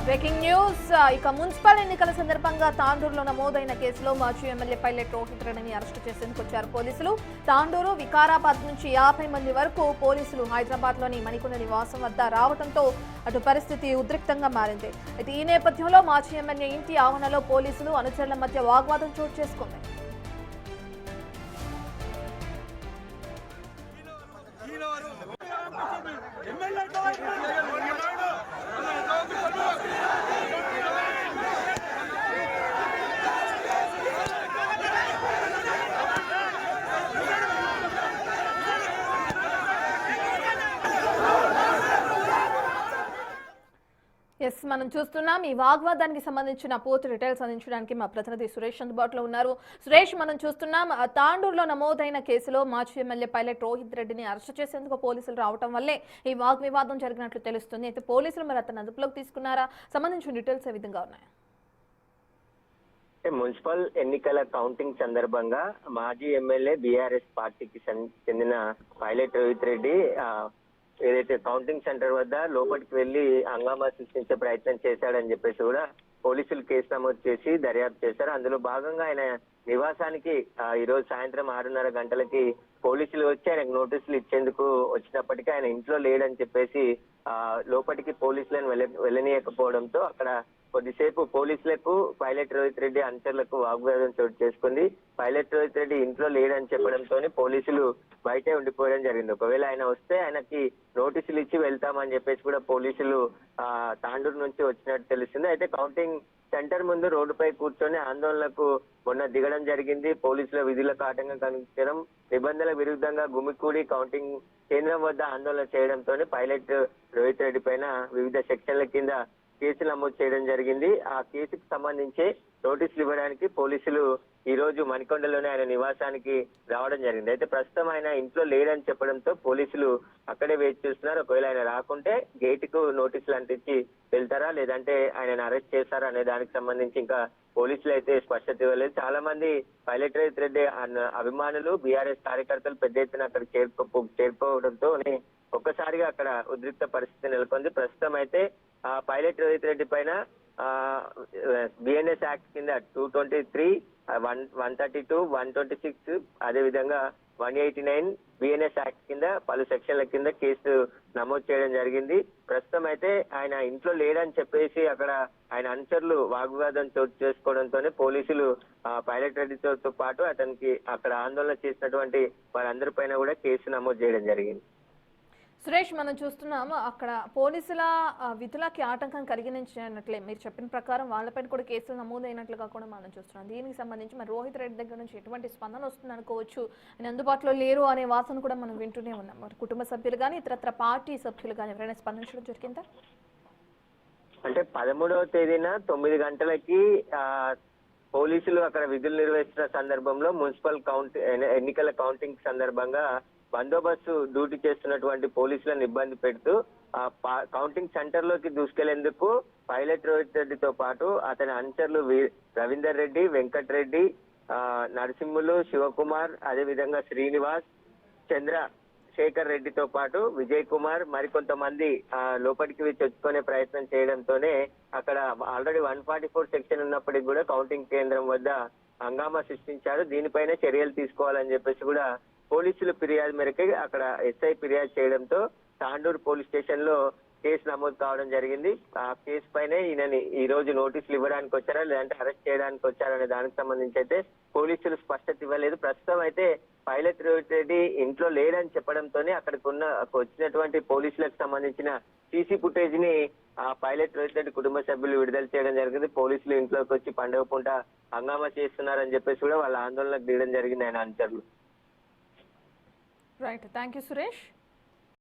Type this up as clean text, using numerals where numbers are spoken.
Breaking news ఇక municipal ఎన్నికల సందర్భంగా తాండూరులో నమోదైన కేసులో మాజీ ఎమ్మెల్యే పైలట్ రోహిత్ రెడ్డిని అరెస్టు చేసేందుకు వచ్చారు పోలీసులు. తాండూరు, వికారాబాద్ నుంచి 50 మంది వరకు పోలీసులు హైదరాబాద్లోని మణికొండ నివాసం వద్ద రావడంతో అటు పరిస్థితి ఉద్రిక్తంగా మారింది. అయితే ఈ నేపథ్యంలో మాజీ ఎమ్మెల్యే ఇంటి ఆవరణలో పోలీసులు అనుచరుల మధ్య వాగ్వాదం చోటు చేసుకుంది. మనం చూస్తున్నాం ఈ వాగ్వాదానికి సంబంధించిన పూర్తి డీటెయిల్స్ అందించడానికి మా ప్రతినిధి సురేష్ అందుబాటులో ఉన్నారు. సురేష్, మనం చూస్తున్నాం తాండూరులో నమోదైన కేసులో మాజీ ఎమ్మెల్యే పైలట్ రోహిత్ రెడ్డిని అరెస్టు చేసేందుకు పోలీసులు రావడం వల్లే ఈ వాగ్వివాదం జరిగినట్లు తెలుస్తుంది. అయితే పోలీసులు మరి అతను అదుపులోకి తీసుకున్నారా? సంబంధించిన డీటెయిల్స్ ఏ విధంగా ఉన్నాయి? మున్సిపల్ ఎన్నికల కౌంటింగ్ సందర్భంగా మాజీ ఎమ్మెల్యే బీఆర్ఎస్ పార్టీకి చెందిన పైలట్ రోహిత్ రెడ్డి ఏదైతే కౌంటింగ్ సెంటర్ వద్ద లోపలికి వెళ్లి హంగామా సృష్టించే ప్రయత్నం చేశాడని చెప్పేసి కూడా పోలీసులు కేసు నమోదు చేసి దర్యాప్తు చేశారు. అందులో భాగంగా ఆయన నివాసానికి ఈ రోజు సాయంత్రం 6:30 గంటలకి పోలీసులు వచ్చి ఆయనకు నోటీసులు ఇచ్చేందుకు వచ్చినప్పటికీ ఆయన ఇంట్లో లేడని చెప్పేసి లోపలికి పోలీసులను వెళ్ళనీయకపోవడంతో అక్కడ కొద్దిసేపు పోలీసులకు పైలట్ రోహిత్ రెడ్డి అనుచరులకు వాగ్వాదం చోటు చేసుకుంది. పైలట్ రోహిత్ రెడ్డి ఇంట్లో లేడని చెప్పడంతో పోలీసులు బయటే ఉండిపోవడం జరిగింది. ఒకవేళ ఆయన వస్తే ఆయనకి నోటీసులు ఇచ్చి వెళ్తామని చెప్పేసి కూడా పోలీసులు తాండూరు నుంచి వచ్చినట్టు తెలుస్తుంది. అయితే కౌంటింగ్ సెంటర్ ముందు రోడ్డుపై కూర్చొని ఆందోళనకు మొన్న దిగడం జరిగింది. పోలీసుల విధులకు ఆటంకం కలిగించడం, నిబంధనల విరుద్ధంగా గుమికూడి కౌంటింగ్ కేంద్రం వద్ద ఆందోళన చేయడంతో పైలట్ రోహిత్ రెడ్డి పైన వివిధ సెక్షన్ల కింద కేసు నమోదు చేయడం జరిగింది. ఆ కేసుకు సంబంధించి నోటీసులు ఇవ్వడానికి పోలీసులు ఈ రోజు మణికొండలోనే ఆయన నివాసానికి రావడం జరిగింది. అయితే ప్రస్తుతం ఆయన ఇంట్లో లేడని చెప్పడంతో పోలీసులు అక్కడే వేచి చూస్తున్నారు. ఒకవేళ ఆయన రాకుంటే గేటుకు నోటీసులు అంటించి వెళ్తారా, లేదంటే ఆయన అరెస్ట్ చేస్తారా అనే దానికి సంబంధించి ఇంకా పోలీసులు అయితే స్పష్టత ఇవ్వలేదు. చాలా మంది పైలట్ రోహిత్ రెడ్డి అభిమానులు, బీఆర్ఎస్ కార్యకర్తలు పెద్ద ఎత్తున అక్కడ చేరుకోవడంతో ఒక్కసారిగా అక్కడ ఉద్రిక్త పరిస్థితి నెలకొంది. ప్రస్తుతం అయితే పైలట్ రోహిత్ రెడ్డి పైన బిఎన్ఎస్ యాక్ట్ కింద 223, 132, 126 అదేవిధంగా 189 బిఎన్ఎస్ యాక్ట్ కింద పలు సెక్షన్ల కింద కేసు నమోదు చేయడం జరిగింది. ప్రస్తుతం అయితే ఆయన ఇంట్లో లేడని చెప్పేసి అక్కడ ఆయన అనుచరులు వాగ్వాదం చోటు చేసుకోవడంతోనే పోలీసులు పైలట్ రెడ్డితో పాటు అతనికి అక్కడ ఆందోళన చేసినటువంటి వారందరి పైన కూడా కేసు నమోదు చేయడం జరిగింది. సురేష్, మనం చూస్తున్నాము అక్కడ పోలీసుల విధులకి ఆటంకం కలిగించినట్లే మీరు చెప్పిన ప్రకారం వాళ్ళపైన కూడా కేసులు నమోదైనట్లుగా కూడా మనం చూస్తున్నాం. దీనికి సంబంధించి మరి రోహిత్ రెడ్డి దగ్గర నుంచి ఎటువంటి స్పందన వస్తుంది అనుకోవచ్చు? ఆయన అందుబాటులో లేరు అనే వాసన కూడా మనం వింటూనే ఉన్నాం. మరి కుటుంబ సభ్యులు కానీ ఇతరత్ర పార్టీ సభ్యులు కానీ ఎవరైనా స్పందించడం జరిగిందా? అంటే 13వ తేదీన 9 గంటలకి పోలీసులు అక్కడ విధులు నిర్వహిస్తున్న సందర్భంలో మున్సిపల్ ఎన్నికల కౌంటింగ్ సందర్భంగా బందోబస్తు డ్యూటీ చేస్తున్నటువంటి పోలీసులను ఇబ్బంది పెడుతూ కౌంటింగ్ సెంటర్ లోకి దూసుకెళ్లేందుకు పైలట్ రోహిత్ రెడ్డితో పాటు అతని అనుచరులు రవీందర్ రెడ్డి, వెంకట్ రెడ్డి, నరసింహులు, శివకుమార్, అదేవిధంగా శ్రీనివాస్, చంద్రశేఖర్ రెడ్డితో పాటు విజయ్ కుమార్ మరికొంతమంది లోపలికి చొచ్చుకునే ప్రయత్నం చేయడంతోనే అక్కడ ఆల్రెడీ 144 సెక్షన్ ఉన్నప్పటికీ కూడా కౌంటింగ్ కేంద్రం వద్ద హంగామా సృష్టించారు. దీనిపైన చర్యలు తీసుకోవాలని చెప్పేసి కూడా పోలీసులు ఫిర్యాదు మేరకు అక్కడ ఎస్ఐ ఫిర్యాదు చేయడంతో తాండూరు పోలీస్ స్టేషన్ లో కేసు నమోదు కావడం జరిగింది. ఆ కేసు పైనే ఈయనని ఈ రోజు నోటీసులు ఇవ్వడానికి వచ్చారా, లేదంటే అరెస్ట్ చేయడానికి వచ్చారా అనే దానికి సంబంధించి అయితే పోలీసులు స్పష్టత ఇవ్వలేదు. ప్రస్తుతం అయితే పైలట్ రోహిత్ రెడ్డి ఇంట్లో లేడని చెప్పడంతోనే అక్కడికి వచ్చినటువంటి పోలీసులకు సంబంధించిన సీసీ ఫుటేజ్ ని పైలట్ రోహిత్ రెడ్డి కుటుంబ సభ్యులు విడుదల చేయడం జరిగింది. పోలీసులు ఇంట్లోకి వచ్చి పండుగ పూట హంగామా చేస్తున్నారని చెప్పేసి కూడా వాళ్ళ ఆందోళనకు దిగడం జరిగింది ఆయన అనుచరులు. Right, thank you Suresh.